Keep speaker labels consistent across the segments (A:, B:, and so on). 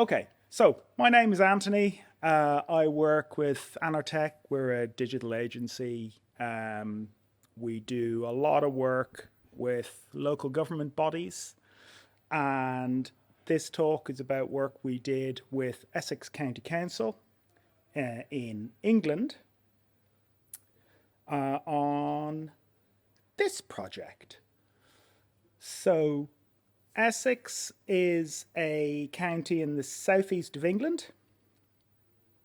A: Okay, so my name is Anthony. I work with Anartech. We're a digital agency. We do a lot of work with local government bodies, and this talk is about work we did with Essex County Council in England on this project. So Essex is a county in the southeast of England,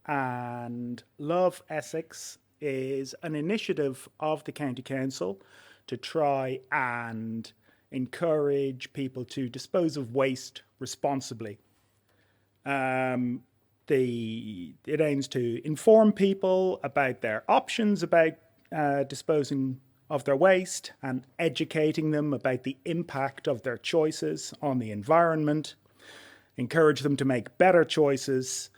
A: and Love Essex is an initiative of the county council to try and encourage people to dispose of waste responsibly. It aims to inform people about their options about disposing of their waste and educating them about the impact of their choices on the environment, encourage them to make better choices,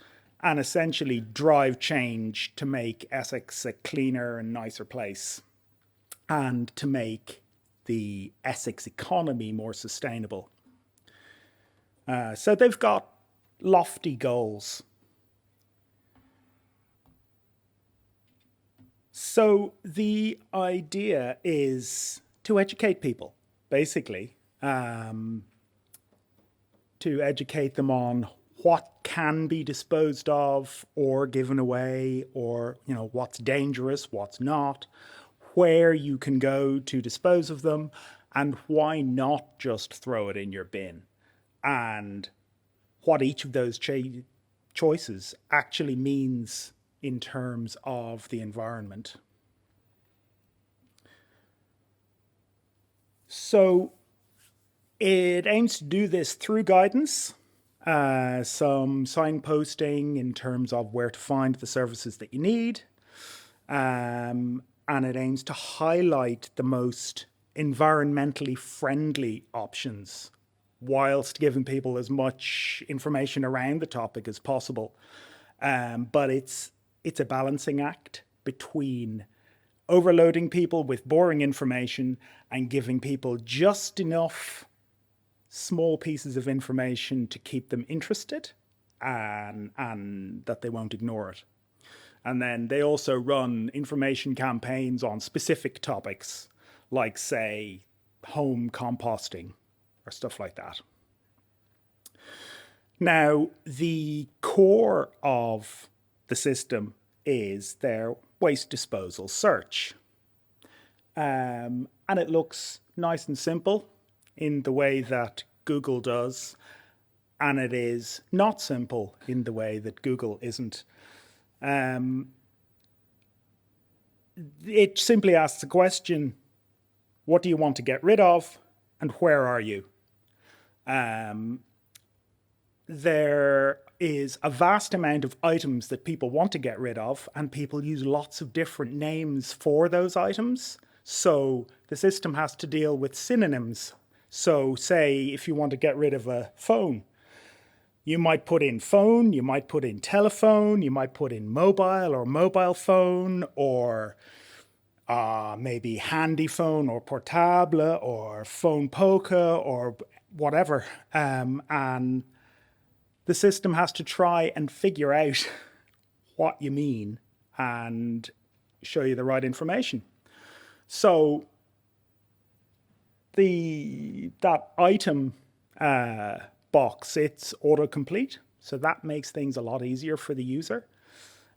A: and essentially drive change to make Essex a cleaner and nicer place, and to make the Essex economy more sustainable. So they've got lofty goals. So the idea is to educate people, basically, to educate them on what can be disposed of or given away, or what's dangerous, what's not, where you can go to dispose of them, and why not just throw it in your bin, and what each of those choices actually means in terms of the environment. So it aims to do this through guidance, some signposting in terms of where to find the services that you need, and it aims to highlight the most environmentally friendly options whilst giving people as much information around the topic as possible. But it's a balancing act between overloading people with boring information and giving people just enough small pieces of information to keep them interested and that they won't ignore it. And then they also run information campaigns on specific topics, like, say, home composting or stuff like that. Now, the core of the system is their waste disposal search. And it looks nice and simple in the way that Google does, and it is not simple in the way that Google isn't. It simply asks the question, what do you want to get rid of, and where are you? There is a vast amount of items that people want to get rid of, and people use lots of different names for those items. So the system has to deal with synonyms. So say if you want to get rid of a phone, you might put in phone, you might put in telephone, you might put in mobile or mobile phone, or maybe handy phone or portable or phone poker or whatever. And the system has to try and figure out what you mean and show you the right information. So that item box, it's autocomplete. So that makes things a lot easier for the user.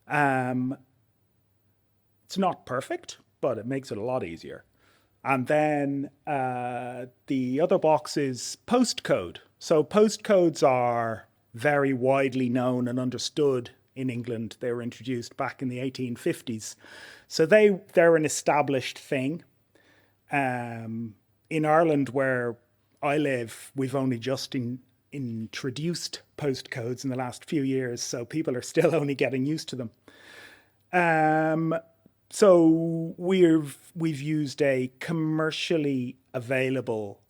A: It's not perfect, but it makes it a lot easier. And then the other box is postcode. So postcodes are very widely known and understood in England. They were introduced back in the 1850s. So they're an established thing. In Ireland, where I live, we've only just introduced postcodes in the last few years, so people are still only getting used to them. So we've used a commercially available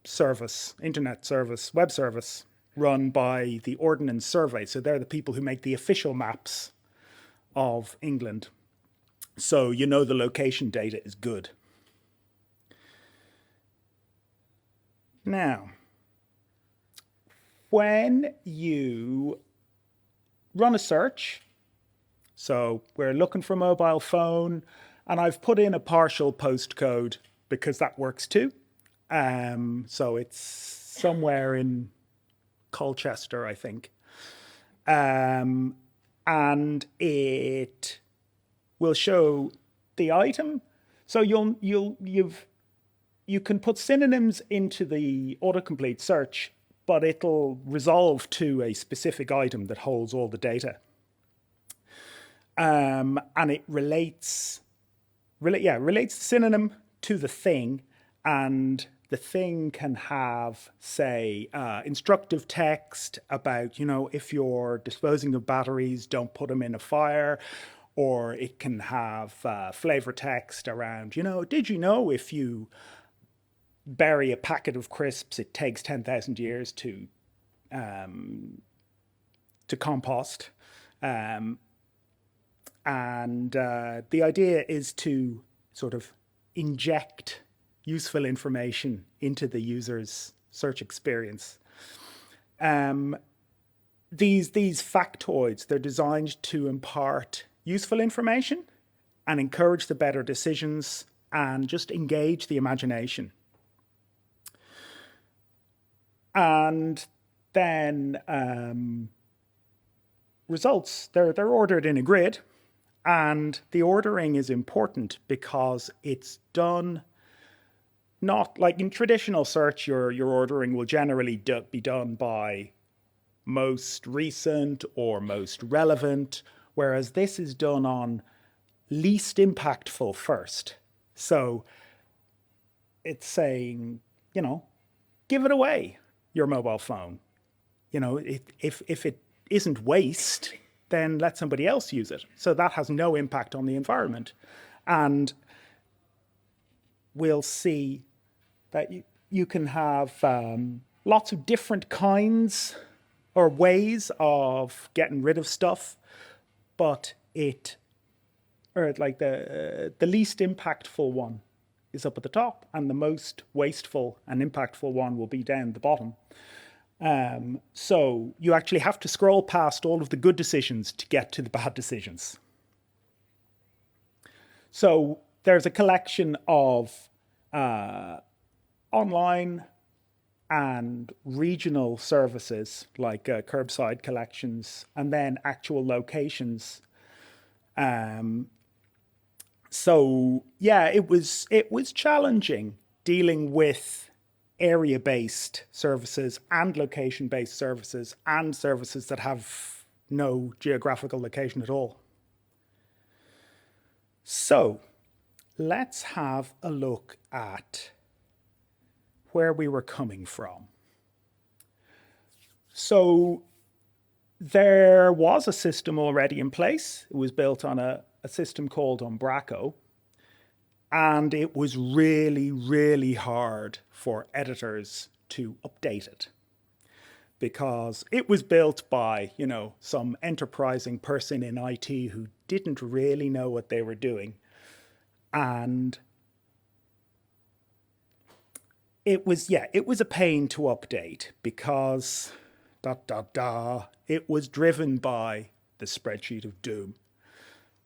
A: service, internet service, web service, run by the Ordnance Survey. So they're the people who make the official maps of England. So the location data is good. Now, when you run a search, so we're looking for a mobile phone, and I've put in a partial postcode because that works too. So it's somewhere in Colchester, I think. And it will show the item. So you can put synonyms into the autocomplete search, but it'll resolve to a specific item that holds all the data. And it relates the synonym to the thing, and the thing can have, say, instructive text about, if you're disposing of batteries, don't put them in a fire. Or it can have flavor text around, did you know if you bury a packet of crisps, it takes 10,000 years to compost. And the idea is to sort of inject useful information into the user's search experience. These factoids, they're designed to impart useful information and encourage the better decisions and just engage the imagination. And then results, they're ordered in a grid. And the ordering is important because it's done not like in traditional search, your ordering will generally be done by most recent or most relevant, whereas this is done on least impactful first. So it's saying, give it away, your mobile phone. If it isn't waste, then let somebody else use it. So that has no impact on the environment. And we'll see that you can have lots of different kinds or ways of getting rid of stuff, but the least impactful one is up at the top, and the most wasteful and impactful one will be down the bottom. So you actually have to scroll past all of the good decisions to get to the bad decisions. So there's a collection of online and regional services like curbside collections, and then actual locations. So yeah, it was challenging dealing with area-based services and location-based services and services that have no geographical location at all. So let's have a look at where we were coming from. So there was a system already in place. It was built on a system called Umbraco. And it was really, really hard for editors to update it because it was built by, some enterprising person in IT who didn't really know what they were doing. And it was a pain to update because it was driven by the spreadsheet of doom,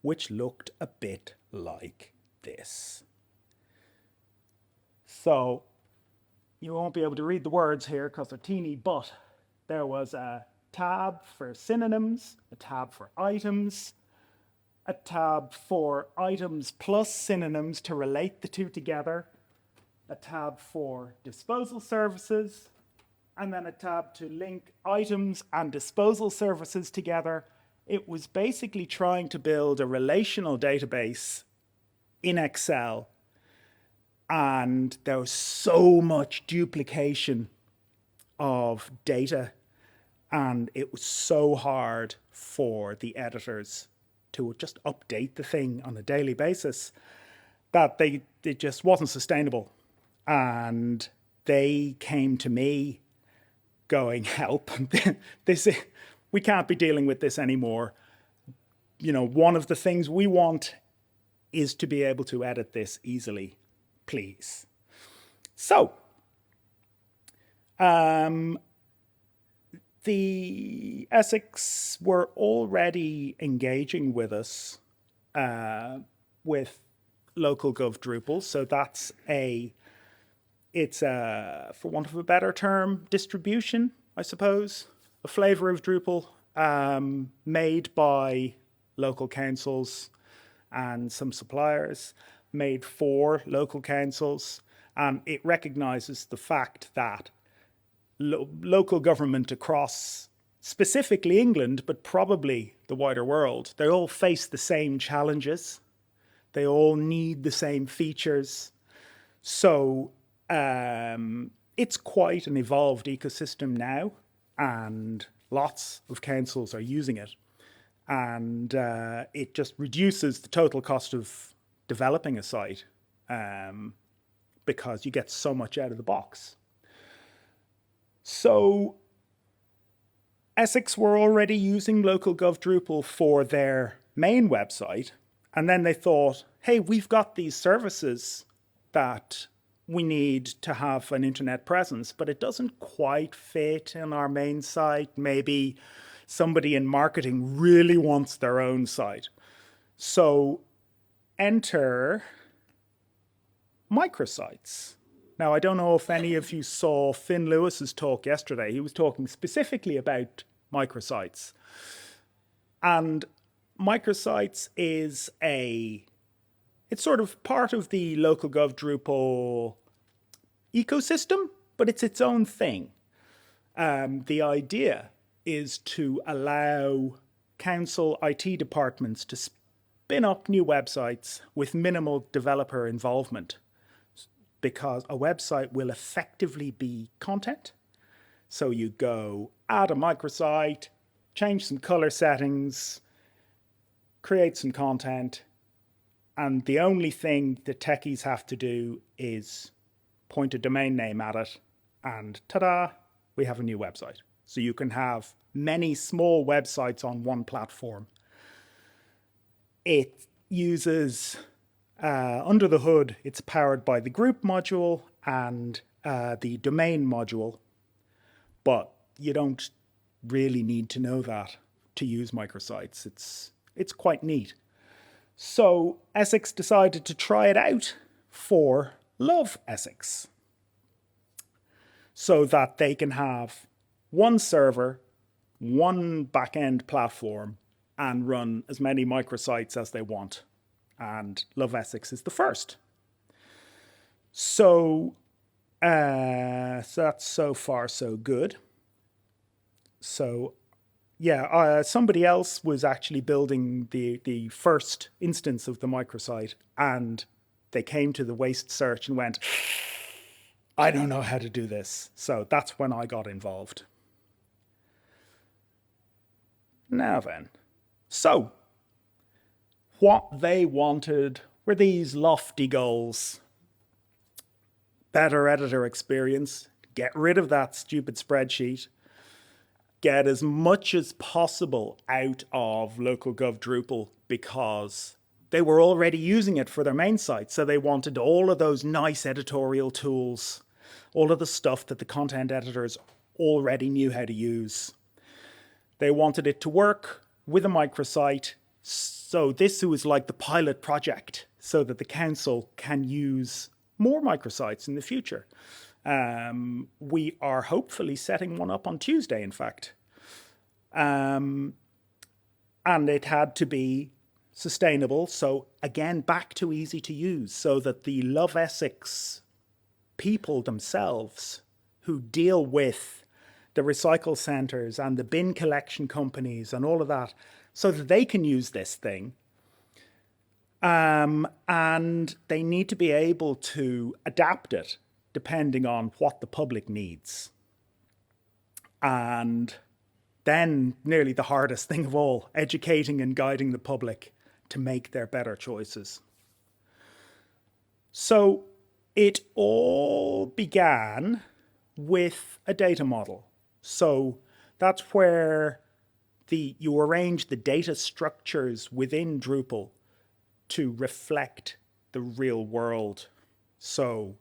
A: which looked a bit like this. So you won't be able to read the words here because they're teeny, but there was a tab for synonyms, a tab for items, a tab for items plus synonyms to relate the two together, a tab for disposal services, and then a tab to link items and disposal services together. It was basically trying to build a relational database in Excel, and there was so much duplication of data, and it was so hard for the editors to just update the thing on a daily basis that it just wasn't sustainable. And they came to me going, help, we can't be dealing with this anymore. One of the things we want is to be able to edit this easily, please. So, The Essex were already engaging with us with local gov Drupal. So it's for want of a better term, distribution, I suppose, a flavor of Drupal made by local councils and some suppliers, made for local councils. And it recognizes the fact that local government across specifically England, but probably the wider world, they all face the same challenges. They all need the same features. So it's quite an evolved ecosystem now, and lots of councils are using it. And it just reduces the total cost of developing a site because you get so much out of the box. So Essex were already using local gov Drupal for their main website. And then they thought, hey, we've got these services that we need to have an internet presence, but it doesn't quite fit in our main site. Maybe somebody in marketing really wants their own site. So enter microsites. Now, I don't know if any of you saw Finn Lewis's talk yesterday. He was talking specifically about microsites. And microsites is it's sort of part of the local gov Drupal ecosystem, but it's its own thing. The idea is to allow council IT departments to spin up new websites with minimal developer involvement, because a website will effectively be content. So you go add a microsite, change some color settings, create some content, and the only thing the techies have to do is point a domain name at it, and ta-da, we have a new website. So you can have many small websites on one platform. It uses, under the hood, it's powered by the group module and the domain module, but you don't really need to know that to use microsites. It's quite neat. So Essex decided to try it out for Love Essex, so that they can have one server, one back-end platform, and run as many microsites as they want. And Love Essex is the first. So that's so far so good. So yeah, somebody else was actually building the first instance of the microsite, and they came to the waste search and went, I don't know how to do this. So that's when I got involved. Now then, so what they wanted were these lofty goals. Better editor experience, get rid of that stupid spreadsheet, get as much as possible out of local gov Drupal, because they were already using it for their main site. So they wanted all of those nice editorial tools, all of the stuff that the content editors already knew how to use. They wanted it to work with a microsite. So this was like the pilot project, so that the council can use more microsites in the future. We are hopefully setting one up on Tuesday, in fact. And it had to be sustainable. So again, back to easy to use, so that the Love Essex people themselves who deal with the recycle centers and the bin collection companies and all of that, so that they can use this thing. And they need to be able to adapt it depending on what the public needs. And then nearly the hardest thing of all, educating and guiding the public to make their better choices. So it all began with a data model. So that's where you arrange the data structures within Drupal to reflect the real world. So,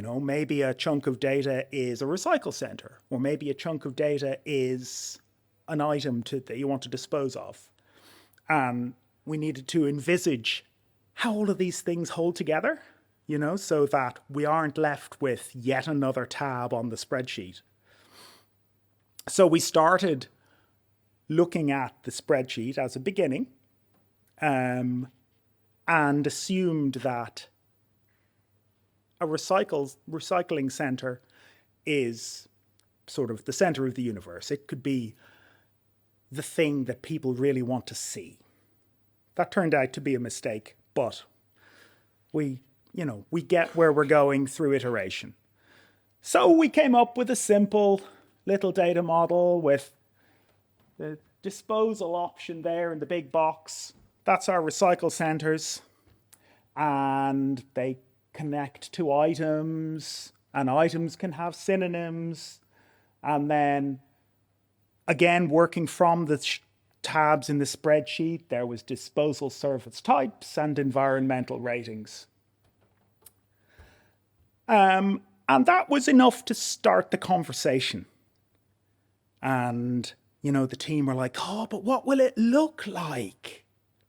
A: Maybe a chunk of data is a recycle center, or maybe a chunk of data is an item that you want to dispose of. And we needed to envisage how all of these things hold together, so that we aren't left with yet another tab on the spreadsheet. So we started looking at the spreadsheet as a beginning, and assumed that a recycling center is sort of the center of the universe. It could be the thing that people really want to see. That turned out to be a mistake, but we get where we're going through iteration. So we came up with a simple little data model with the disposal option there in the big box. That's our recycle centers, and they connect to items, and items can have synonyms. And then again, working from the tabs in the spreadsheet, there was disposal service types and environmental ratings. And that was enough to start the conversation. And, the team were like, oh, but what will it look like?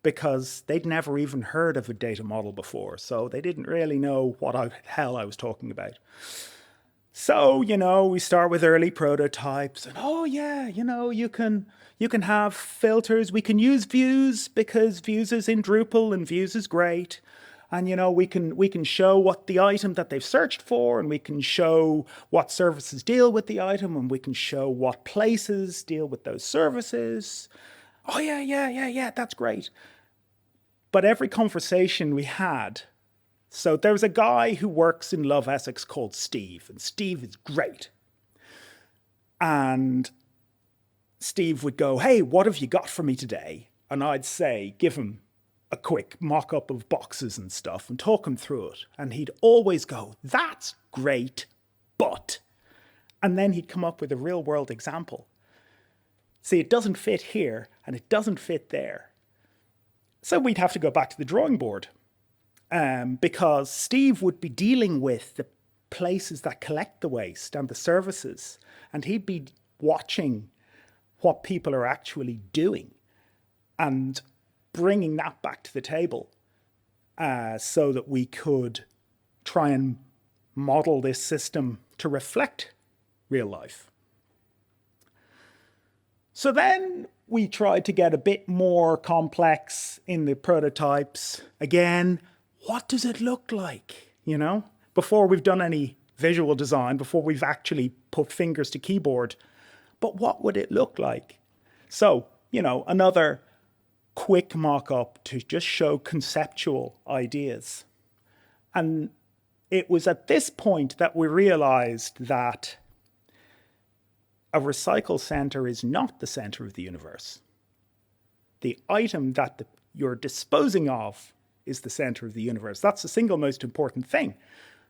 A: Because they'd never even heard of a data model before, so they didn't really know what the hell I was talking about. So, we start with early prototypes, and you can have filters. We can use views because views is in Drupal and views is great. And, we can show what the item that they've searched for, and we can show what services deal with the item, and we can show what places deal with those services. Oh, yeah, that's great. But every conversation we had, so there's a guy who works in Love Essex called Steve, and Steve is great. And Steve would go, hey, what have you got for me today? And I'd say, give him a quick mock-up of boxes and stuff and talk him through it. And he'd always go, that's great, but... And then he'd come up with a real-world example. See, it doesn't fit here, and it doesn't fit there. So we'd have to go back to the drawing board, because Steve would be dealing with the places that collect the waste and the services, and he'd be watching what people are actually doing and bringing that back to the table, so that we could try and model this system to reflect real life. So then we tried to get a bit more complex in the prototypes. Again, what does it look like? Before we've done any visual design, before we've actually put fingers to keyboard, but what would it look like? So, another quick mock-up to just show conceptual ideas. And it was at this point that we realized that a recycle center is not the center of the universe. The item that you're disposing of is the center of the universe. That's the single most important thing,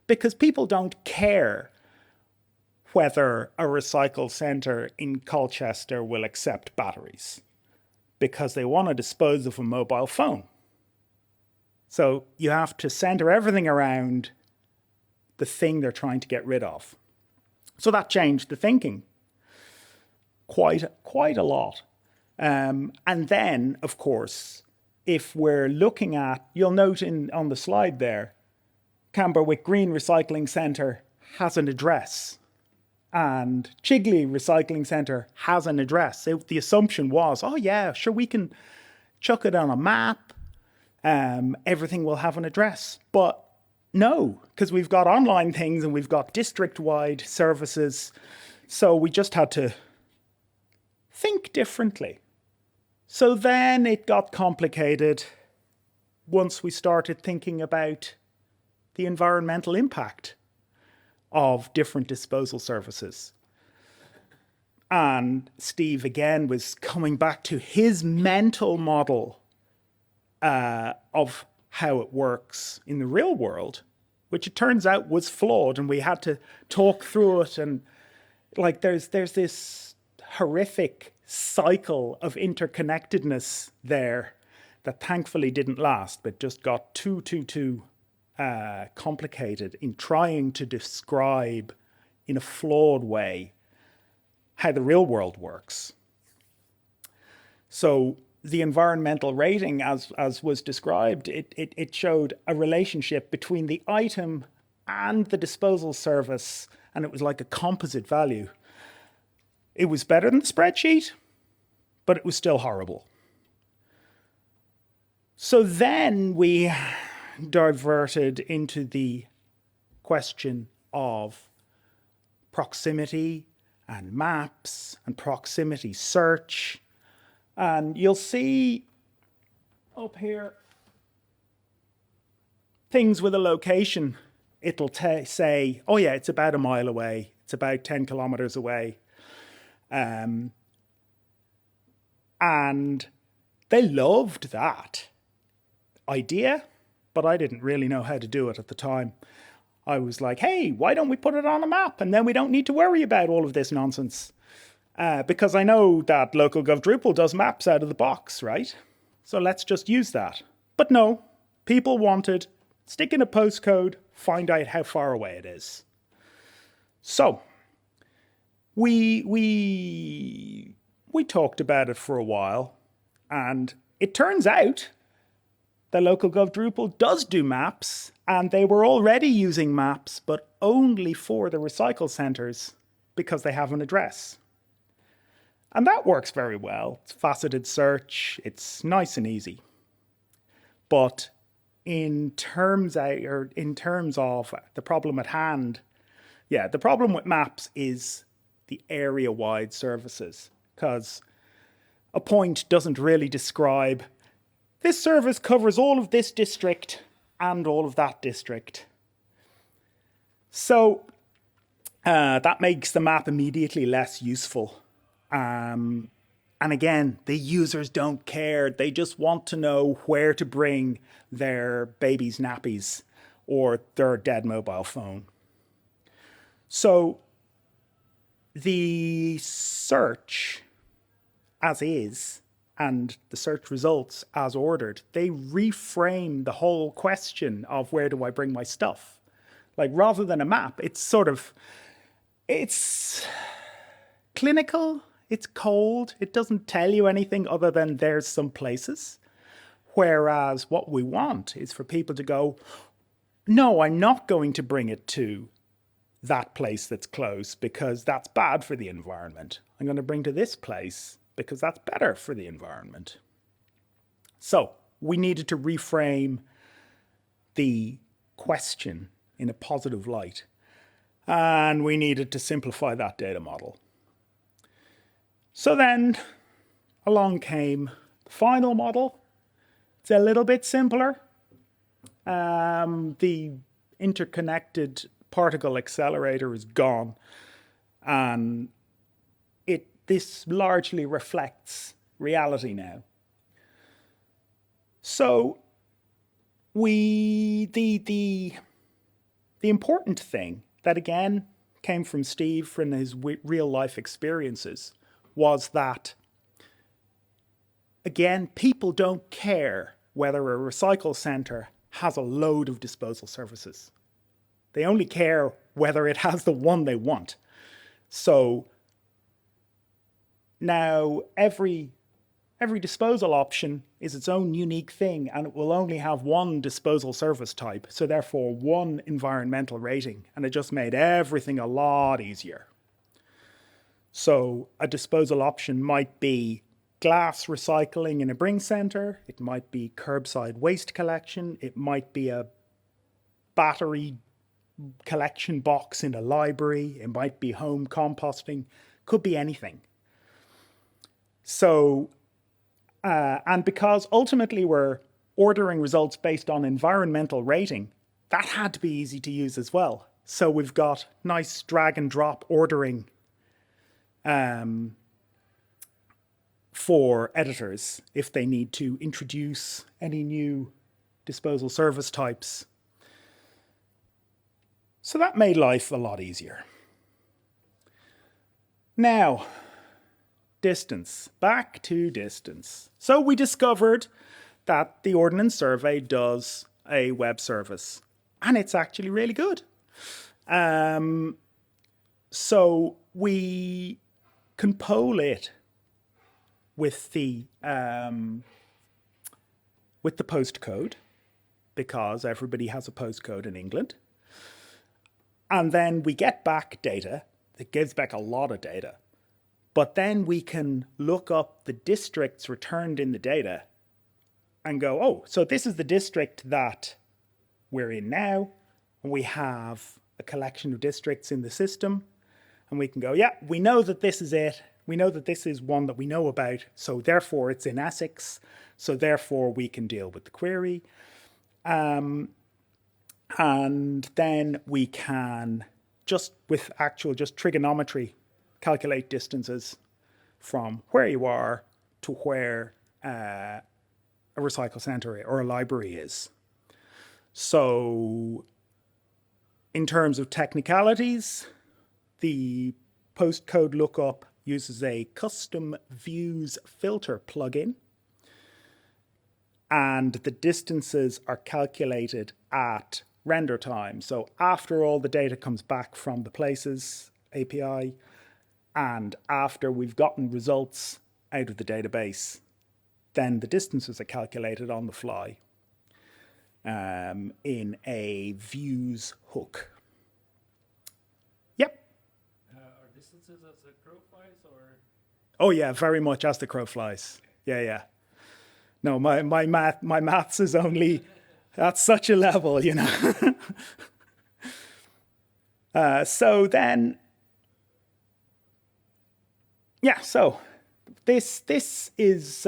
A: because people don't care whether a recycle center in Colchester will accept batteries, because they want to dispose of a mobile phone. So you have to center everything around the thing they're trying to get rid of. So that changed the thinking quite a lot. And then, of course, if we're looking at, you'll note on the slide there, Camberwick Green Recycling Centre has an address, and Chigley Recycling Centre has an address. The assumption was, oh yeah, sure, we can chuck it on a map, everything will have an address. But no, because we've got online things and we've got district-wide services, so we just had to think differently. So then it got complicated once we started thinking about the environmental impact of different disposal services. And Steve, again, was coming back to his mental model of how it works in the real world, which it turns out was flawed, and we had to talk through it. And there's this horrific cycle of interconnectedness there that thankfully didn't last, but just got too complicated in trying to describe in a flawed way how the real world works. So the environmental rating, as was described, it showed a relationship between the item and the disposal service, and it was like a composite value. It was better than the spreadsheet, but it was still horrible. So then we diverted into the question of proximity and maps and proximity search. And you'll see up here things with a location. It'll say, oh yeah, it's about a mile away. It's about 10 kilometers away. And they loved that idea, but I didn't really know how to do it at the time. I was like, hey, why don't we put it on a map? And then we don't need to worry about all of this nonsense. Because I know that local gov Drupal does maps out of the box, right? So let's just use that. But no, people wanted, stick in a postcode, find out how far away it is. So we talked about it for a while, and it turns out the local gov Drupal does do maps, and they were already using maps, but only for the recycle centers because they have an address. And that works very well. It's faceted search. It's nice and easy. But in terms of the problem at hand, yeah, the problem with maps is the area-wide services, because a point doesn't really describe this service covers all of this district and all of that district. So that makes the map immediately less useful. And again, the users don't care. They just want to know where to bring their baby's nappies or their dead mobile phone. So the search as is and the search results as ordered, they reframe the whole question of where do I bring my stuff? Like, rather than a map, it's clinical, it's cold, it doesn't tell you anything other than there's some places. Whereas what we want is for people to go, no, I'm not going to bring it to that place that's close because that's bad for the environment. I'm going to bring to this place because that's better for the environment. So we needed to reframe the question in a positive light. And we needed to simplify that data model. So then along came the final model. It's a little bit simpler. The interconnected particle accelerator is gone. And this largely reflects reality now. So the important thing that again came from Steve from his real life experiences was that, again, people don't care whether a recycle center has a load of disposal services. They only care whether it has the one they want. So now every disposal option is its own unique thing, and it will only have one disposal service type, so therefore one environmental rating, and it just made everything a lot easier. So a disposal option might be glass recycling in a bring center, it might be curbside waste collection, it might be a battery collection box in a library, it might be home composting, could be anything. So, and because ultimately we're ordering results based on environmental rating, that had to be easy to use as well. So we've got nice drag and drop ordering for editors if they need to introduce any new disposal service types. So that made life a lot easier. Now, distance. Back to distance. So we discovered that the Ordnance Survey does a web service. and it's actually really good. So we can poll it with the postcode, because everybody has a postcode in England. And then we get back data. It gives back a lot of data. But then we can look up the districts returned in the data and go, oh, so this is the district that we're in now. And we have a collection of districts in the system. And we can go, yeah, we know that this is it. We know that this is one that we know about. So therefore, it's in Essex. So therefore, we can deal with the query. And then we can, just with just trigonometry, calculate distances from where you are to where a recycle center or a library is. So in terms of technicalities, the postcode lookup uses a custom views filter plugin, and the distances are calculated at render time. So after all the data comes back from the Places API, and after we've gotten results out of the database, then the distances are calculated on the fly in a views hook. Yep.
B: Are distances as the crow flies, or?
A: Oh yeah, very much as the crow flies. Yeah. No, my maths is only at such a level, you know. So then, yeah. So this is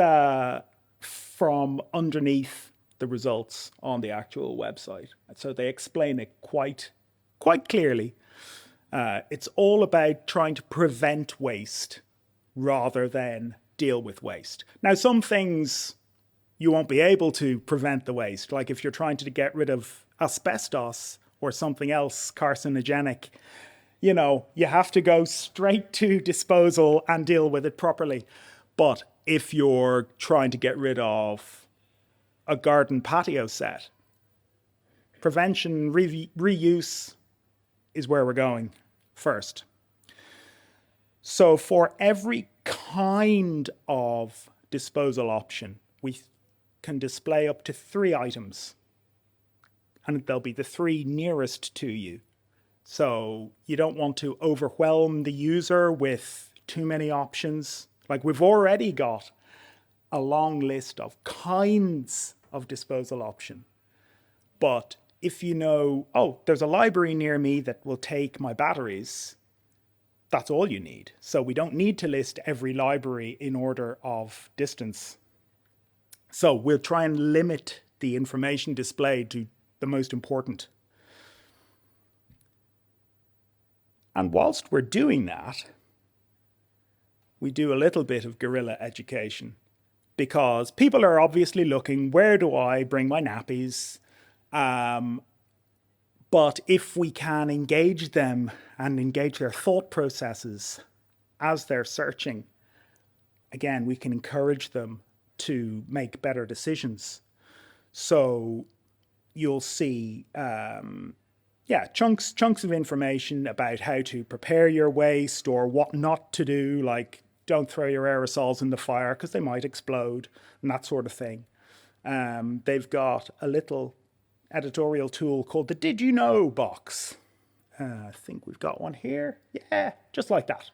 A: from underneath the results on the actual website. So they explain it quite clearly. It's all about trying to prevent waste rather than deal with waste. Now, some things you won't be able to prevent the waste. Like if you're trying to get rid of asbestos or something else carcinogenic, you know, you have to go straight to disposal and deal with it properly. But if you're trying to get rid of a garden patio set, prevention, reuse is where we're going first. So for every kind of disposal option, we can display up to 3 items, and they'll be the 3 nearest to you. So you don't want to overwhelm the user with too many options. Like we've already got a long list of kinds of disposal option. But if you know, oh, there's a library near me that will take my batteries, that's all you need. So we don't need to list every library in order of distance. So we'll try and limit the information displayed to the most important. And whilst we're doing that, we do a little bit of guerrilla education, because people are obviously looking, where do I bring my nappies? But if we can engage them and engage their thought processes as they're searching, again, we can encourage them to make better decisions. So you'll see, chunks of information about how to prepare your waste or what not to do, like don't throw your aerosols in the fire because they might explode and that sort of thing. They've got a little editorial tool called the Did You Know box. I think we've got one here. Yeah, just like that.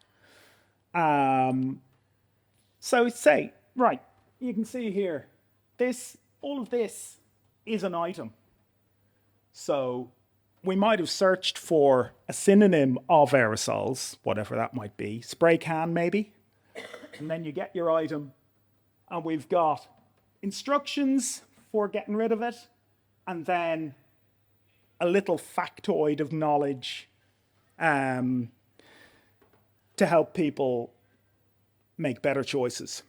A: So say, right, you can see here, all of this is an item. So we might have searched for a synonym of aerosols, whatever that might be, spray can maybe, and then you get your item, and we've got instructions for getting rid of it, and then a little factoid of knowledge to help people make better choices.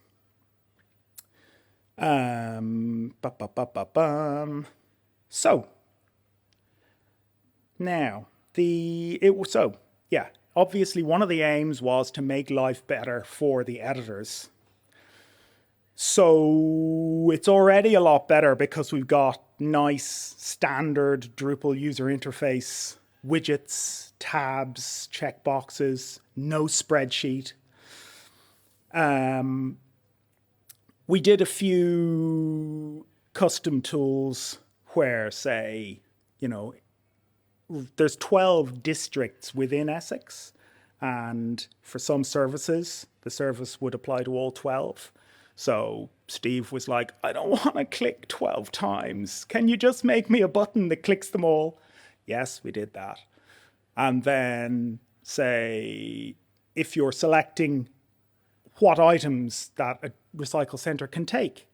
A: So now obviously one of the aims was to make life better for the editors. So it's already a lot better because we've got nice standard Drupal user interface, widgets, tabs, checkboxes, no spreadsheet. We did a few custom tools where, say, you know, there's 12 districts within Essex, and for some services, the service would apply to all 12. So Steve was like, I don't want to click 12 times. Can you just make me a button that clicks them all? Yes, we did that. And then, say, if you're selecting what items that a recycle center can take,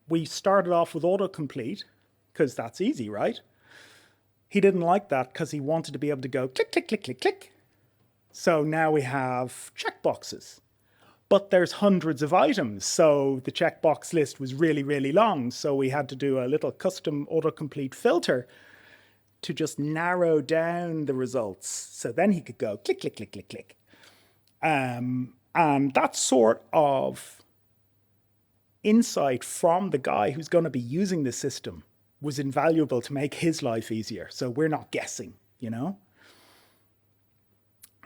A: we started off with autocomplete because that's easy, right? He didn't like that because he wanted to be able to go click, click, click, click, click. So now we have checkboxes, but there's hundreds of items. So the checkbox list was really, really long. So we had to do a little custom autocomplete filter to just narrow down the results. So then he could go click, click, click, click, click. And that sort of insight from the guy who's going to be using the system was invaluable to make his life easier. So we're not guessing, you know?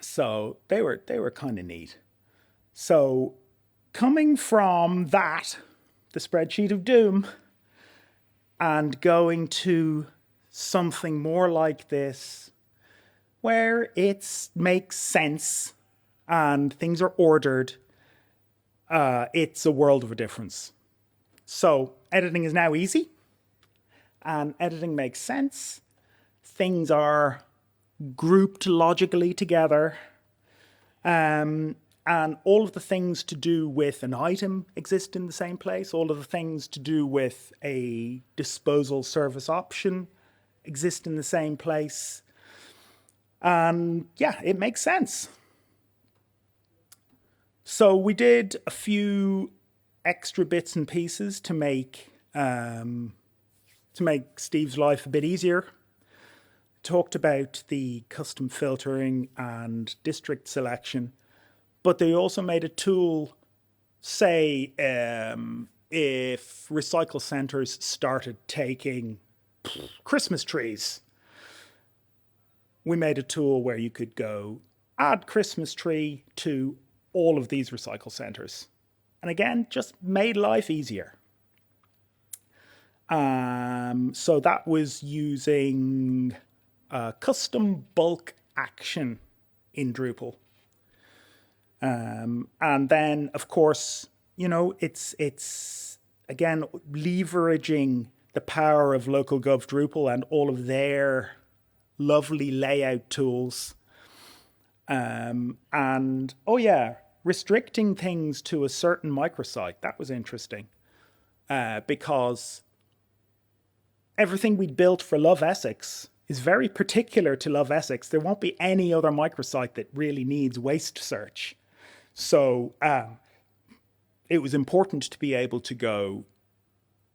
A: So they were kind of neat. So coming from that, the spreadsheet of doom, and going to something more like this, where it makes sense and things are ordered, it's a world of a difference. So editing is now easy, and editing makes sense. Things are grouped logically together. And all of the things to do with an item exist in the same place. All of the things to do with a disposal service option exist in the same place. And yeah, it makes sense. So we did a few extra bits and pieces to make Steve's life a bit easier. Talked about the custom filtering and district selection, but they also made a tool, say, if recycle centers started taking Christmas trees, we made a tool where you could go add Christmas tree to all of these recycle centers. And again, just made life easier. So that was using custom bulk action in Drupal. And then, of course, you know, it's again, leveraging the power of local gov Drupal and all of their lovely layout tools. And, oh yeah, restricting things to a certain microsite. That was interesting. Because everything we'd built for Love Essex is very particular to Love Essex. There won't be any other microsite that really needs waste search. So it was important to be able to go,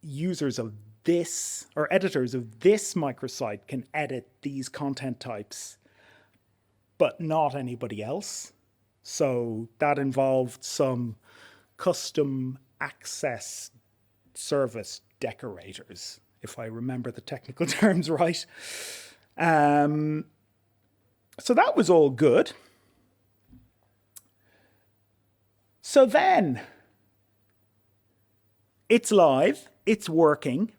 A: users of this, or editors of this microsite can edit these content types, but not anybody else. So that involved some custom access service decorators, if I remember the technical terms right. So that was all good. So then, it's live, it's working,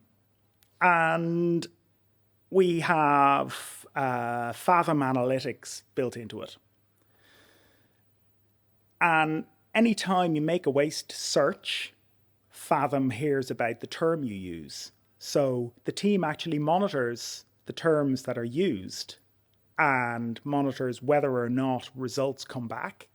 A: and we have Fathom Analytics built into it. And anytime you make a waste search, Fathom hears about the term you use. So the team actually monitors the terms that are used and monitors whether or not results come back.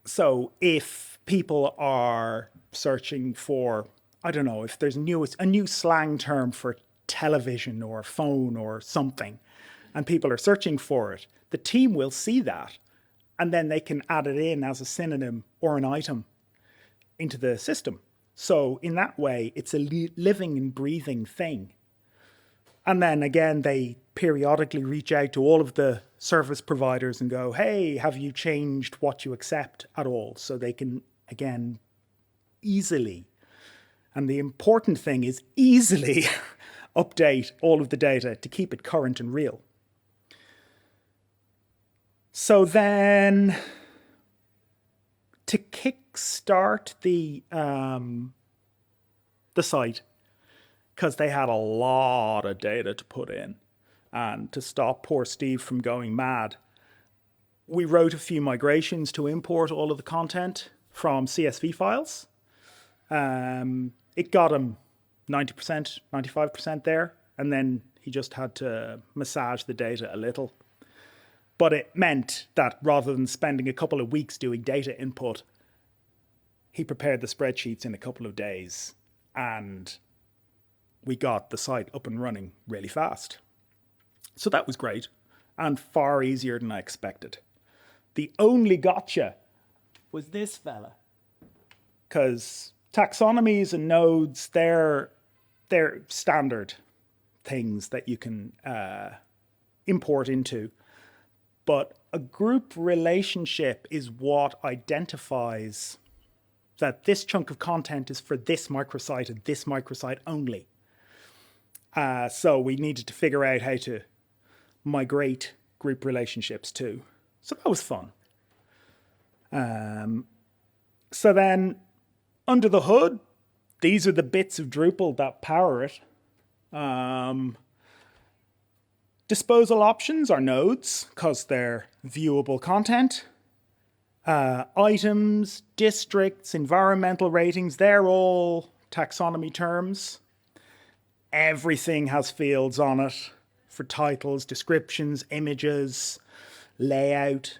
A: So if people are searching for, I don't know, if there's a new slang term for television or phone or something, and people are searching for it, the team will see that, and then they can add it in as a synonym or an item into the system. So in that way, it's a living and breathing thing. And then again, they periodically reach out to all of the service providers and go, hey, have you changed what you accept at all? So they can, again, easily, and the important thing is easily update all of the data to keep it current and real. So then to kickstart the site, because they had a lot of data to put in, and to stop poor Steve from going mad, we wrote a few migrations to import all of the content from CSV files. It got him 90%, 95% there, and then he just had to massage the data a little. But it meant that rather than spending a couple of weeks doing data input, he prepared the spreadsheets in a couple of days, and we got the site up and running really fast. So that was great, and far easier than I expected. The only gotcha was this fella. Because taxonomies and nodes, they're standard things that you can import into. But a group relationship is what identifies that this chunk of content is for this microsite and this microsite only. So we needed to figure out how to migrate group relationships too. So that was fun. So then under the hood, these are the bits of Drupal that power it. Disposal options are nodes because they're viewable content. Items, districts, environmental ratings, they're all taxonomy terms. Everything has fields on it for titles, descriptions, images, layout.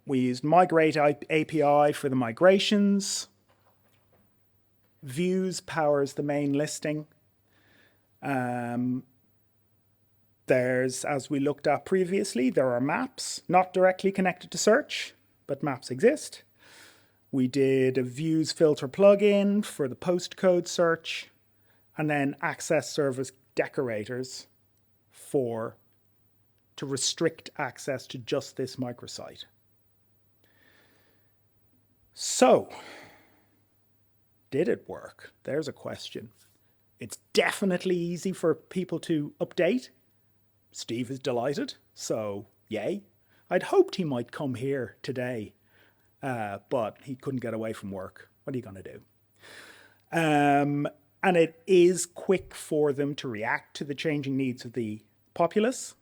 A: We used Migrate API for the migrations. Views powers the main listing. There's, as we looked at previously, there are maps, not directly connected to search, but maps exist. We did a views filter plugin for the postcode search, and then access service decorators to restrict access to just this microsite. So, did it work? There's a question. It's definitely easy for people to update. Steve is delighted, so yay. I'd hoped he might come here today, but he couldn't get away from work. What are you going to do? And it is quick for them to react to the changing needs of the populace.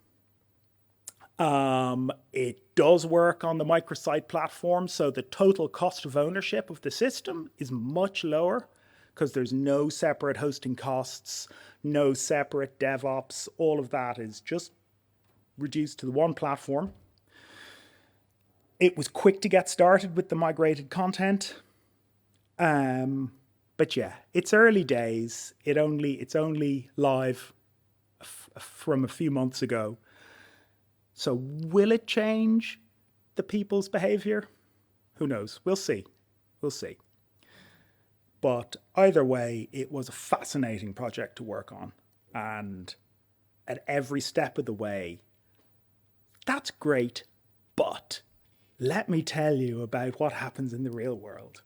A: It does work on the microsite platform, so the total cost of ownership of the system is much lower because there's no separate hosting costs, no separate DevOps. All of that is just reduced to the one platform. It was quick to get started with the migrated content. But yeah, it's early days. It's only live from a few months ago. So will it change the people's behavior? Who knows? We'll see. We'll see. But either way, it was a fascinating project to work on. And at every step of the way, that's great, but let me tell you about what happens in the real world.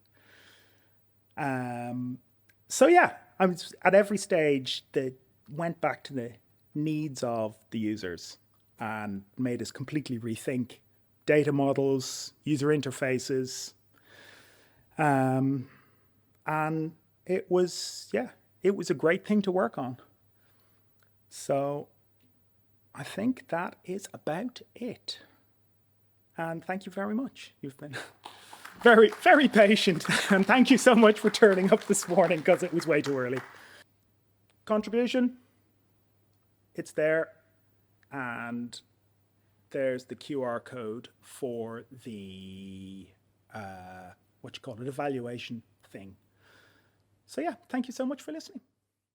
A: So yeah, I was at every stage that went back to the needs of the users and made us completely rethink data models, user interfaces. And it was a great thing to work on. So I think that is about it. And thank you very much. You've been very, very patient. And thank you so much for turning up this morning because it was way too early. Contribution, it's there. And there's the QR code for the, evaluation thing. So yeah, thank you so much for listening.